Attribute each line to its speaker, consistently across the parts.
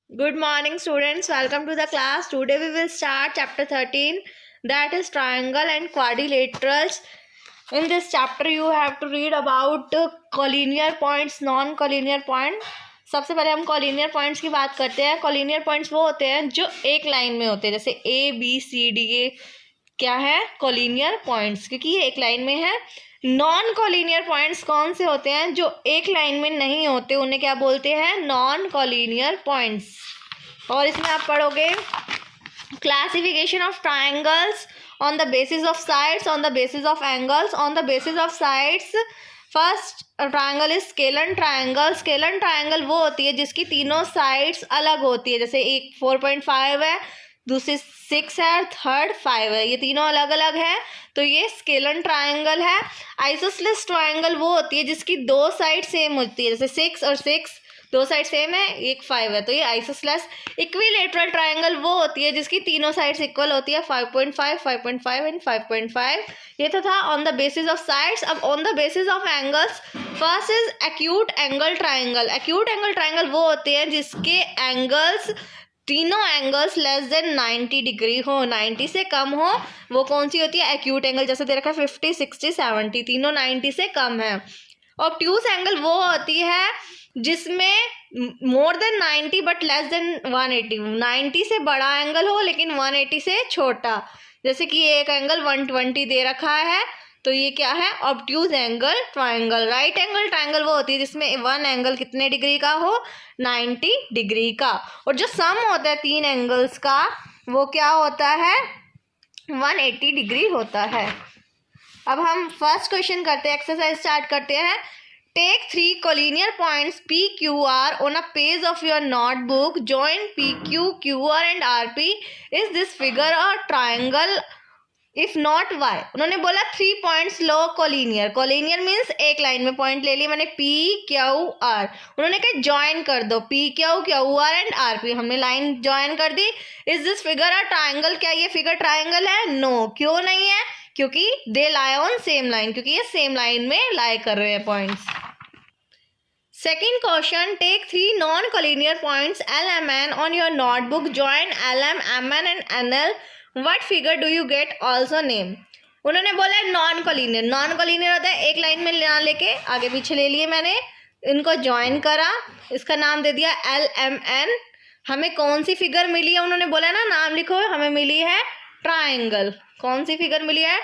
Speaker 1: Good morning, students. Welcome to the class. Today we will start chapter 13, that is triangle and quadrilaterals. In this chapter you have to read about collinear points, non-collinear point. सबसे पहले हम collinear points की बात करते हैं. collinear points वो होते हैं जो एक लाइन में होते हैं, जैसे A B C D ये क्या है collinear points, क्योंकि ये एक लाइन में है. नॉन कॉलिनियर पॉइंट्स कौन से होते हैं? जो एक लाइन में नहीं होते उन्हें क्या बोलते हैं? Non collinear points. और इसमें आप पढ़ोगे classification of triangles on the basis of sides, on the basis of angles, on the basis of sides. First triangle is scalene triangle. Scalene triangle वो होती है जिसकी तीनों साइड्स अलग होती है, जैसे एक 4.5 है, दूसरी 6 है, थर्ड 5 है, ये तीनों अलग अलग है, तो ये स्केलन ट्राइंगल है. आइसोसेलेस ट्राइंगल वो होती है जिसकी दो साइड सेम होती है, जैसे 6 और 6 दो साइड सेम है, एक 5 है, तो ये आइसोसेलेस. इक्विलेटरल ट्राइंगल वो होती है जिसकी तीनों साइड्स इक्वल होती है, 5.5, 5.5 एंड 5.5. ये तो था on the basis of sides. अब on the basis of angles, first is acute angle triangle. Acute angle triangle वो होते हैं जिसके एंगल्स, तीनों एंगल्स लेस देन 90 डिग्री हो, 90 से कम हो, वो कौन सी होती है? Acute angle. जैसे दे रखा है 50, 60, 70, तीनों 90 से कम है. ऑब्ट्यूज एंगल वो होती है जिसमें more than 90 but less than 180, 90 से बड़ा एंगल हो लेकिन 180 से छोटा. जैसे कि एक एंगल 120 दे रखा है, तो ये क्या है? Obtuse angle triangle. Right angle triangle वो होती है जिसमें वन एंगल कितने डिग्री का हो? 90 डिग्री का. और जो सम होता है तीन एंगल्स का वो क्या होता है? 180 डिग्री होता है. अब हम फर्स्ट क्वेश्चन करते हैं, एक्सरसाइज स्टार्ट करते हैं. Take 3 collinear points P, Q, R on a page of your notebook. Join P, Q, QR and RP. Is this figure a triangle? If not, why? उन्होंने बोला 3 पॉइंट्स लो collinear. Collinear means एक line में point ले लिए मैंने, P, Q, R. उन्होंने कहा join कर दो, P, Q, QR and RP. हमने लाइन ज्वाइन कर दी. Is this figure a triangle? क्या ये फिगर ट्राइंगल है? नो. क्यों नहीं है? क्योंकि they lie on same line, क्योंकि ये सेम लाइन में लाई कर रहे हैं points. Second question, take 3 non collinear points L, M, N on your notebook. Join LM, MN and NL. What figure do you get? Also name. उन्होंने बोला non collinear. Non collinear होता है एक line में ना लेके आगे पीछे ले लिए मैंने, इनको ज्वाइन करा, इसका नाम दे दिया L, M, N. हमें कौन सी फिगर मिली है? उन्होंने बोला ना नाम लिखो, हमें मिली है ट्राइंगल. कौन सी फिगर मिली है?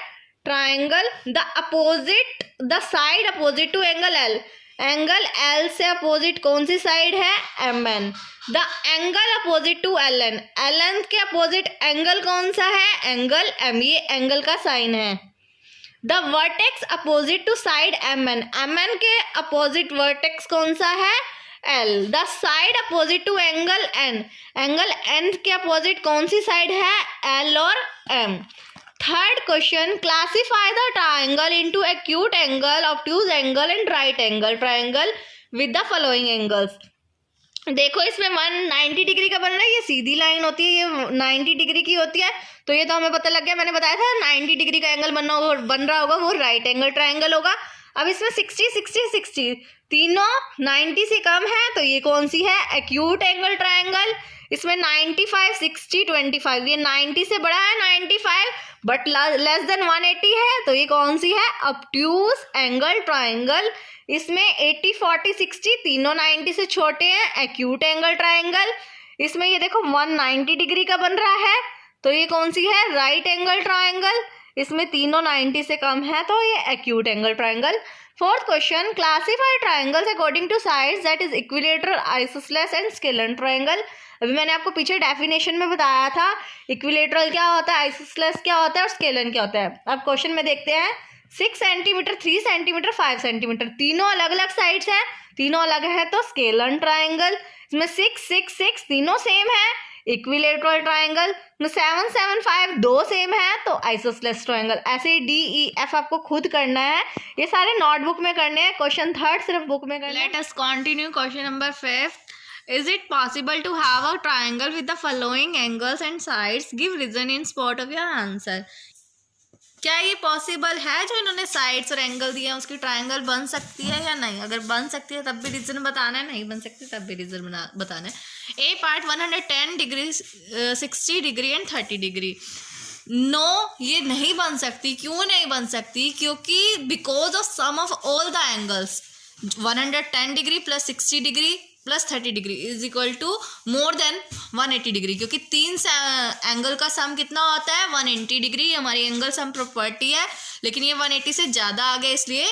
Speaker 1: Triangle. The opposite, the side opposite to angle L. Angle L से अपोजिट कौन सी साइड है? MN. The angle opposite to LN. LN के अपोजिट एंगल कौन सा है? Angle M. ये एंगल का साइन है. The vertex opposite to side MN. MN के अपोजिट वर्टेक्स कौन सा है? L. The side opposite to angle N. Angle N के अपोजिट कौन सी साइड है? L और M. Third question, classify the triangle into acute angle, obtuse angle and right angle triangle with the following angles. देखो इसमें 190 degree का बन रहा है, ये सीधी लाइन होती है, ये 90 डिग्री की होती है, तो ये तो हमें पता लग गया, मैंने बताया था 90 डिग्री का एंगल बन रहा होगा वो राइट एंगल ट्राइंगल होगा. अब इसमें 60, 60, 60 तीनों 90 से कम है, तो ये कौन सी है? Acute angle triangle. इसमें 95, 60, 25, ये 90 से बड़ा है 95 बट लेस देन 180 है, तो ये कौन सी है? Obtuse angle triangle. इसमें 80, 40, 60 तीनों 90 से छोटे हैं, एक्यूट एंगल ट्राइंगल. इसमें ये देखो 190 डिग्री का बन रहा है, तो ये कौन सी है? Right angle triangle. इसमें तीनों 90 से कम है, तो ये acute angle triangle. Fourth question, classify triangles according two sides, that is equilateral, isosceles and scalene triangle. अभी मैंने आपको पीछे डेफिनेशन में बताया था इक्विलेटरल क्या होता है, आइसोसेलेस क्या होता है और स्केलन क्या होता है. अब क्वेश्चन में देखते हैं. 6 सेंटीमीटर, 3 सेंटीमीटर, 5 सेंटीमीटर, तीनों अलग अलग साइड्स हैं, तीनों अलग है तो स्केलन ट्राइंगल. इसमें 6, 6, 6 तीनों सेम है, इक्विलेटरल ट्राइंगल. 7, 7, 5 दो सेम है, तो आइसोसेलेस ट्राइंगल. ऐसे ही DEF आपको खुद करना है, ये सारे नोटबुक में करने हैं. क्वेश्चन थर्ड सिर्फ बुक में करना है. Let us continue. Question number 5. Is it possible to have a triangle with the following angles and sides? Give reason in support of your answer. क्या ये पॉसिबल है जो इन्होंने साइड्स और एंगल दिए हैं उसकी ट्राइंगल बन सकती है या नहीं? अगर बन सकती है तब भी रीजन बताना है, नहीं बन सकती तब भी रीजन बताना है। A part 110 degree, 60 degree and 30 degree. No, ये नहीं बन सकती। क्यों नहीं बन सकती? क्योंकि because of sum of all the angles 110 degree plus 60 degree plus 30 degree is equal to more than 180 degree, क्योंकि तीन एंगल का सम कितना होता है 180 डिग्री। हमारी एंगल सम प्रॉपर्टी है, लेकिन ये 180 से ज़्यादा आ गया इसलिए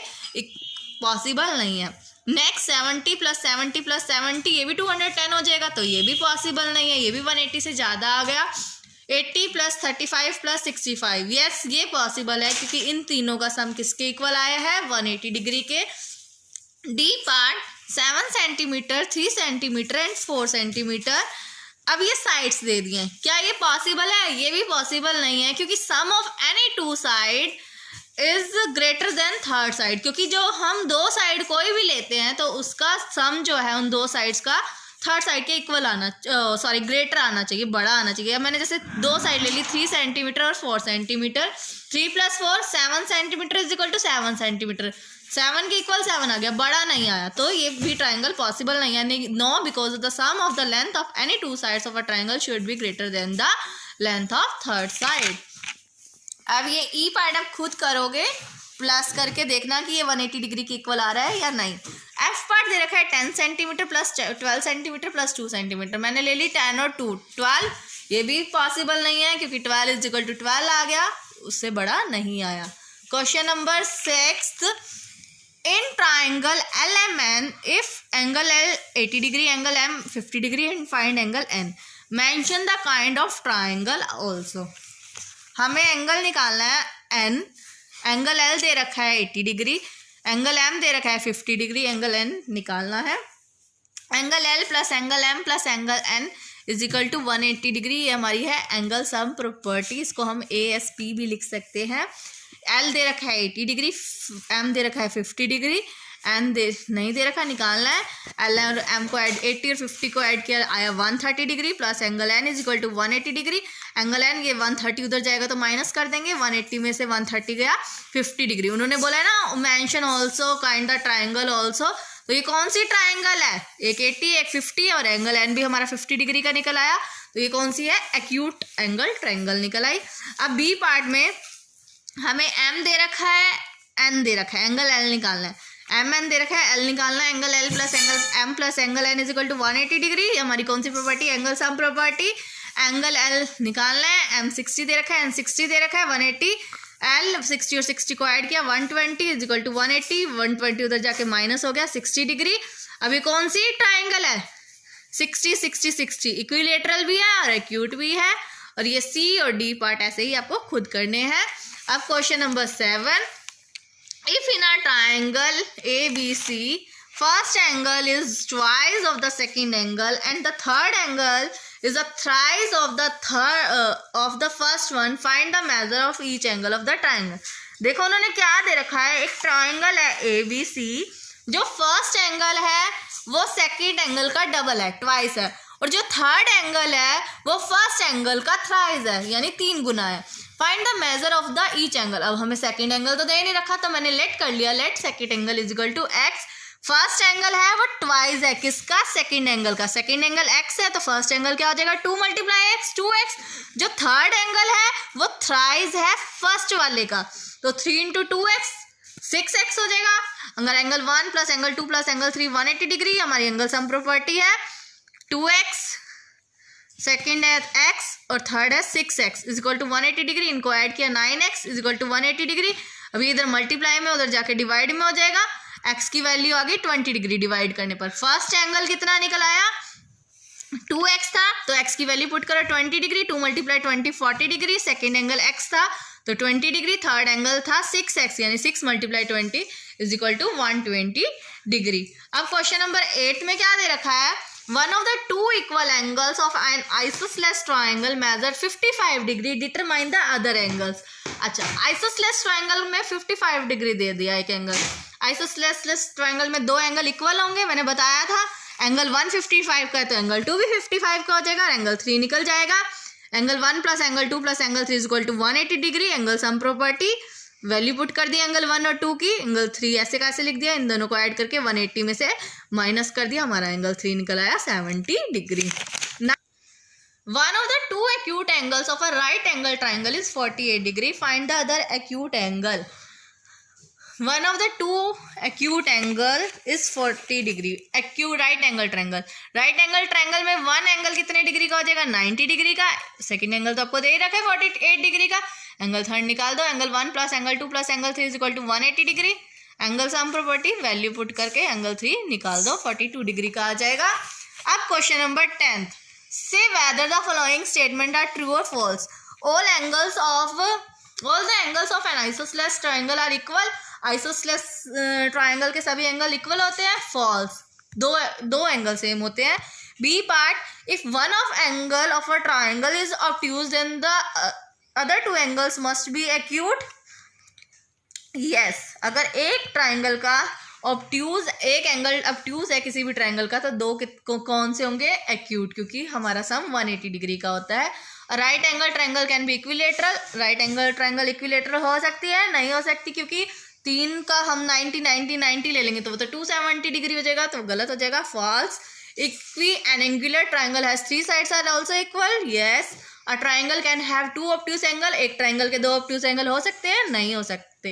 Speaker 1: पॉसिबल नहीं है। नेक्स्ट 70 प्लस 70 प्लस 70, ये भी 210 हो जाएगा, तो ये भी पॉसिबल नहीं है, ये भी 180 से ज़्यादा आ गया। 80 प्लस 35 प्लस 65, यस ये पॉसिबल है क्योंकि इन तीनों का सम किसके इक्वल आया है 180 डिग्री के। D part 7 centimetre, 3 centimetre and 4 centimetre. अब ये साइड्स दे दिए, क्या ये पॉसिबल है? ये भी पॉसिबल नहीं है क्योंकि sum of any two side is greater than third side, क्योंकि जो हम दो साइड कोई भी लेते हैं तो उसका सम जो है उन दो साइड्स का थर्ड साइड के इक्वल आना, सॉरी ग्रेटर आना चाहिए, बड़ा आना चाहिए। अब मैंने जैसे दो साइड ले ली 3 सेंटीमीटर और 4 centimetre, 3 plus 4 7 centimetre is equal to 7 centimetre, 7 के इक्वल 7 आ गया, बड़ा नहीं आया, तो ये भी ट्राइंगल पॉसिबल नहीं है। No, because the sum of the length of any two sides of a triangle should be greater than the length of third side. अब ये ई पार्ट आप खुद करोगे, प्लस करके देखना कि ये 180 डिग्री के इक्वल आ रहा है या नहीं। एफ पार्ट दे रखा है 10 centimetre plus 12 centimetre plus 2 centimetre, मैंने ले ली 10 और 2 12, ये भी पॉसिबल नहीं है क्योंकि 12 इज इक्वल टू 12 आ गया, उससे बड़ा नहीं आया। Question number 6, in triangle LMN if angle L 80 degree, angle M 50 degree and find angle N, mention the kind of triangle also. हमें एंगल निकालना है N, एंगल L दे रखा है 80 डिग्री, एंगल M दे रखा है 50 डिग्री, एंगल N निकालना है। Angle L plus angle M plus angle N is equal to 180 degree, ये हमारी है एंगल सम प्रॉपर्टी, इसको हम ASP भी लिख सकते हैं। L दे रखा है 80 डिग्री, M दे रखा है 50 डिग्री, N नहीं दे रखा, निकालना है। L और M को ऐड, 80 और 50 को ऐड किया आया 130 degree, plus angle N is equal to 180 degree. Angle N ये 130 उधर जाएगा तो माइनस कर देंगे, 180 में से 130 गया 50 डिग्री। उन्होंने बोला है ना mention also kind the triangle also, तो ये कौन सी ट्राइंगल है? एक 80 एक 50 और एंगल N भी हमारा 50 डिग्री का निकल आया, तो ये कौन सी है? एक्यूट एंगल ट्राइंगल निकल आई। अब बी पार्ट में हमें M दे रखा है, N दे रखा है, एंगल L निकालना है। MN दे रखा है, L निकालना है, angle L plus angle M plus angle N is equal to 180 degree, हमारी कौन सी property? Angle sum property. Angle L निकालना है, M 60 दे रखा है, N 60 दे रखा है, 180, L 60 और 60 को ऐड किया 120 इज इक्वल टू 180, 120 उधर जाके माइनस हो गया 60 डिग्री। अभी कौन सी ट्राइंगल है? 60 60 60, इक्विलेटरल भी है और एक्यूट भी है, और ये C और D पार्ट ऐसे ही आपको खुद करने हैं। अब question number 7, if in a triangle ABC first angle is twice of the second angle and the third angle is a thrice of the first one, find the measure of each angle of the triangle। देखो उन्होंने क्या दे रखा है, एक triangle है ABC, जो first angle है वो सेकंड एंगल का डबल है, ट्वाइस है, और जो थर्ड एंगल है वो फर्स्ट एंगल का थ्राइस है, यानी 3 गुना है। Find the measure of the each angle. अब हमें सेकंड एंगल तो दे नहीं रखा, तो मैंने लेट कर लिया, let second angle is equal to x। First angle है वो ट्वाइस है, किसका? सेकंड एंगल का। सेकंड एंगल x है तो फर्स्ट एंगल क्या हो जाएगा? 2 × x 2x। जो थर्ड एंगल है वो थ्राइस है फर्स्ट वाले का, तो 3 × 2x 6x हो जाएगा। अगर angle 1 plus angle 2 plus angle 3 180 degree, हमारी एंगल सम प्रॉपर्टी है 2x, सेकेंड है x और थर्ड है 6x is equal to 180 degree, इनको ऐड किया 9x is equal to 180 degree. अभी इधर मल्टीप्लाई में उधर जाके डिवाइड में हो जाएगा, x की वैल्यू आ गई 20 डिग्री डिवाइड करने पर। फर्स्ट एंगल कितना निकल आया? 2x था, तो x की वैल्यू पुट करो 20 degree, 2 × 20 40 degree. Second angle x था तो 20 डिग्री, थर्ड एंगल था 6x, यानी 6 × 20 इज इक्वल टू 120 डिग्री। अब क्वेश्चन नंबर 8 में क्या दे रखा है? One of the two equal angles of an isosceles triangle measure 55 degree, determine the other angles। अच्छा, isosceles triangle में 55 डिग्री दे दिया एक एंगल। isosceles triangle में दो एंगल इक्वल होंगे, मैंने बताया था। एंगल 1 55 का है तो एंगल 2 भी 55 का हो जाएगा, और एंगल 3 निकल जाएगा। Angle 1 plus angle 2 plus angle 3 is equal to 180 degree. Angle sum property, value put कर दिया एंगल 1 और 2 की, एंगल 3 ऐसे कैसे लिख दिया, इन दोनों को ऐड करके 180 में से माइनस कर दिया, हमारा एंगल 3 निकल आया 70 degree. One of the two acute angles of a right angle triangle is 48 degree. Find the other acute angle. One of the two acute angle is 40 degree. Acute right angle triangle. Right angle triangle में one angle कितने degree का हो जाएगा, 90 degree का। Second angle तो आपको दे ही रखा है 48 डिग्री का। एंगल थर्ड निकाल दो, angle 1 plus angle 2 plus angle 3 is equal to 180 degree. Angle sum property, value put करके एंगल 3 निकाल दो, 42 डिग्री का आ जाएगा। अब question number 10, say whether the following statement are true or false. All the angles of an isosceles triangle are equal. Isosceles triangle के सभी angle equal होते हैं, false. दो एंगल सेम होते हैं। B part, if one of angle of a triangle is obtuse then the other two angles must be acute. Yes, अगर एक triangle का ऑब्ट्यूज, एक एंगल ऑब्ट्यूज है किसी भी ट्राइंगल का, तो दो कौन से होंगे, एक्यूट, क्योंकि हमारा सम 180 डिग्री का होता है। Right angle triangle can be equilateral. Right angle triangle equilateral हो सकती है, नहीं हो सकती, क्योंकि 3 का हम 90 ले लेंगे तो वो तो 270 डिग्री हो जाएगा, तो गलत हो जाएगा, false. Equiangular triangle has 3 sides are also equal. Yes, a triangle can have 2 obtuse angle. एक ट्राइंगल के 2 ऑब्ट्यूज एंगल हो सकते हैं, नहीं हो सकते।